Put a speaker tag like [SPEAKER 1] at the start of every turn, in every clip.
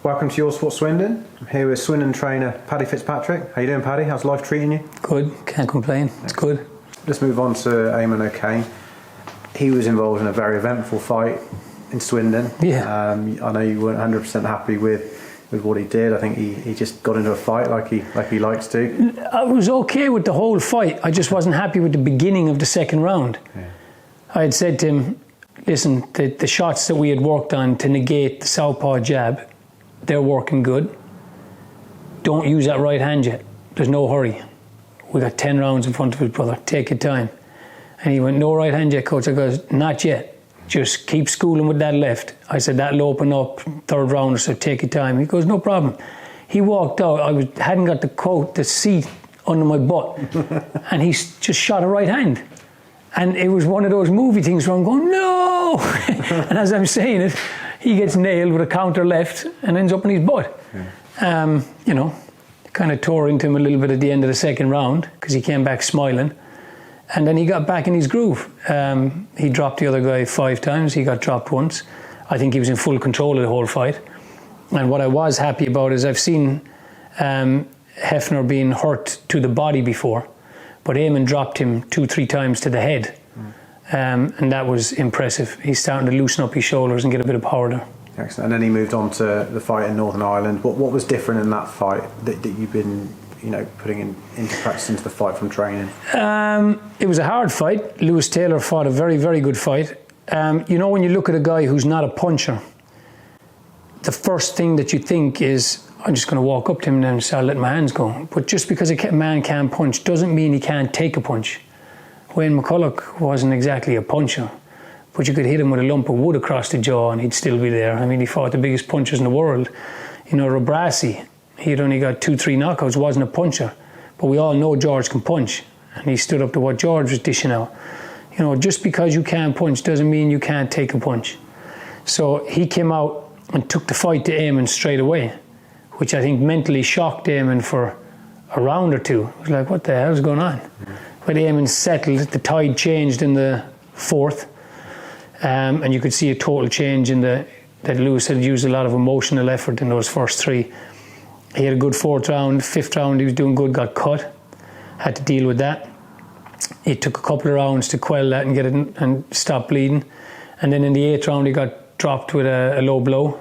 [SPEAKER 1] Welcome to Your Sport Swindon. I'm here with Swindon trainer Paddy Fitzpatrick. How you doing, Paddy? How's life treating you?
[SPEAKER 2] Good, can't complain. It's good.
[SPEAKER 1] Let's move on to Eamonn O'Kane. He was involved in a very eventful fight in Swindon.
[SPEAKER 2] Yeah.
[SPEAKER 1] I know you weren't 100% happy with what he did. I think he just got into a fight like he likes to.
[SPEAKER 2] I was okay with the whole fight. I just wasn't happy with the beginning of the second round. Yeah. I had said to him, listen, the shots that we had worked on to negate the southpaw jab, they're working good. Don't use that right hand yet. There's no hurry. We got 10 rounds in front of his brother. Take your time. And he went, no right hand yet, coach. I goes, not yet. Just keep schooling with that left. I said, that'll open up third round, so take your time. He goes, no problem. He walked out. I hadn't got the seat under my butt. And he just shot a right hand. And it was one of those movie things where I'm going, no! And as I'm saying it, he gets nailed with a counter left and ends up in his butt. Yeah. Kind of tore into him a little bit at the end of the second round because he came back smiling. And then he got back in his groove. He dropped the other guy 5 times. He got dropped once. I think he was in full control of the whole fight. And what I was happy about is I've seen Hefner being hurt to the body before, but Eamonn dropped him 2-3 times to the head. And that was impressive. He's starting to loosen up his shoulders and get a bit of power there. Excellent.
[SPEAKER 1] And then he moved on to the fight in Northern Ireland. What was different in that fight that you've been putting into practice into the fight from training?
[SPEAKER 2] It was a hard fight. Lewis Taylor fought a very, very good fight. When you look at a guy who's not a puncher, the first thing that you think is, I'm just going to walk up to him and start letting my hands go. But just because a man can't punch doesn't mean he can't take a punch. Wayne McCulloch wasn't exactly a puncher, but you could hit him with a lump of wood across the jaw and he'd still be there. I mean, he fought the biggest punchers in the world. Robrasi, he'd only got 2-3 knockouts, wasn't a puncher. But we all know George can punch. And he stood up to what George was dishing out. Just because you can't punch doesn't mean you can't take a punch. So he came out and took the fight to Eamonn straight away, which I think mentally shocked Eamonn for a round or two. It was like, what the hell's going on? But Eamonn settled. The tide changed in the fourth. And you could see a total change in that Lewis had used a lot of emotional effort in those first 3. He had a good 4th round. 5th round he was doing good, got cut. Had to deal with that. It took a couple of rounds to quell that and get it and stop bleeding. And then in the 8th round he got dropped with a low blow.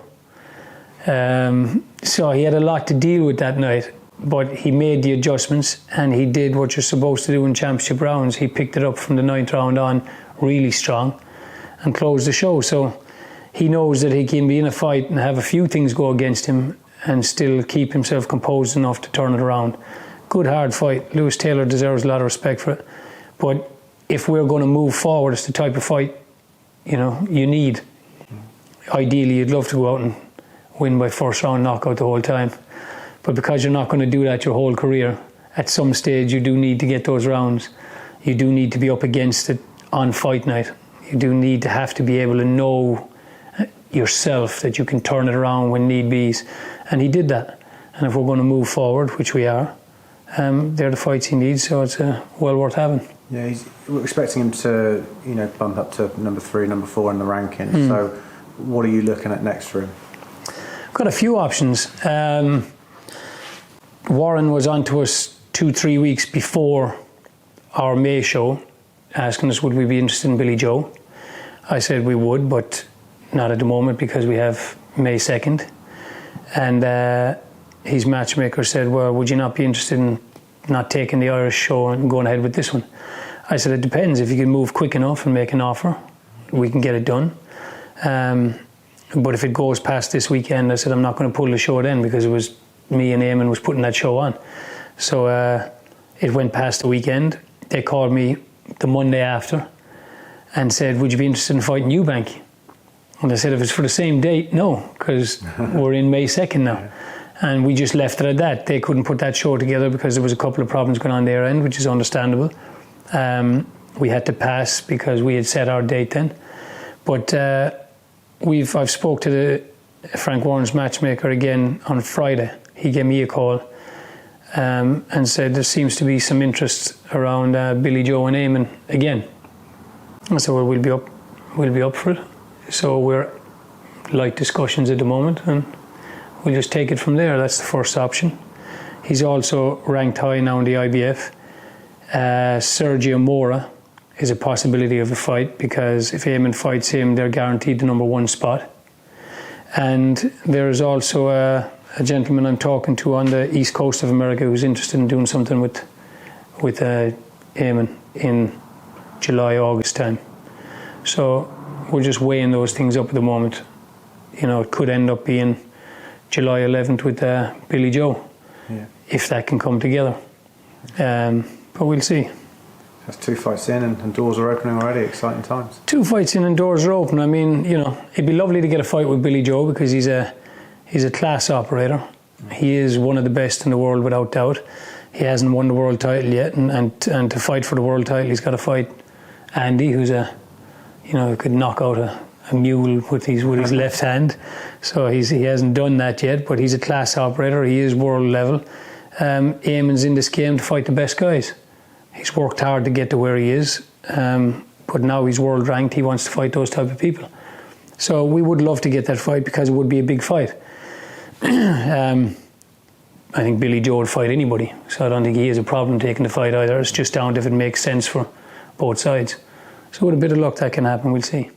[SPEAKER 2] So he had a lot to deal with that night. But he made the adjustments and he did what you're supposed to do in championship rounds. He picked it up from the 9th round on really strong and closed the show. So he knows that he can be in a fight and have a few things go against him and still keep himself composed enough to turn it around. Good hard fight. Lewis Taylor deserves a lot of respect for it. But if we're going to move forward, it's the type of fight you need. Ideally, you'd love to go out and win by 1st round knockout the whole time. But because you're not going to do that your whole career, at some stage you do need to get those rounds. You do need to be up against it on fight night. You do need to have to be able to know yourself that you can turn it around when need be. And he did that. And if we're going to move forward, which we are, they're the fights he needs, so it's well worth having.
[SPEAKER 1] Yeah, we're expecting him to, bump up to number 3, number 4 in the rankings. So what are you looking at next for him?
[SPEAKER 2] Got a few options. Warren was on to us 2-3 weeks before our May show, asking us would we be interested in Billy Joe. I said we would, but not at the moment because we have May 2nd. And his matchmaker said, well, would you not be interested in not taking the Irish show and going ahead with this one? I said, it depends. If you can move quick enough and make an offer, we can get it done. But if it goes past this weekend, I said, I'm not going to pull the show then because it was me and Eamonn was putting that show on. So it went past the weekend. They called me the Monday after and said, would you be interested in fighting Eubank? And I said, if it's for the same date, no, because we're in May 2nd now. And we just left it at that. They couldn't put that show together because there was a couple of problems going on their end, which is understandable. We had to pass because we had set our date then. But I've spoke to Frank Warren's matchmaker again on Friday. He gave me a call and said there seems to be some interest around Billy Joe and Eamonn again. I said, well, we'll be up for it. So we're light discussions at the moment, and we'll just take it from there. That's the first option. He's also ranked high now in the IBF. Sergio Mora is a possibility of a fight, because if Eamonn fights him, they're guaranteed the number 1 spot. And there's also a gentleman I'm talking to on the east coast of America who's interested in doing something with Eamonn in July, August time. So we're just weighing those things up at the moment. You know, it could end up being July 11th with Billy Joe, if that can come together. But we'll see.
[SPEAKER 1] That's 2 fights in and doors are opening already. Exciting times.
[SPEAKER 2] 2 fights in and doors are open. I mean, you know, it'd be lovely to get a fight with Billy Joe, because he's a class operator. He is one of the best in the world without doubt. He hasn't won the world title yet, and to fight for the world title, he's got to fight Andy, who's who could knock out a mule with his left hand. So he hasn't done that yet, but he's a class operator. He is world level. Eamonn's in this game to fight the best guys. He's worked hard to get to where he is, but now he's world ranked. He wants to fight those type of people. So we would love to get that fight, because it would be a big fight. I think Billy Joe would fight anybody, so I don't think he has a problem taking the fight either. It's just down to if it makes sense for both sides. So with a bit of luck, that can happen. We'll see.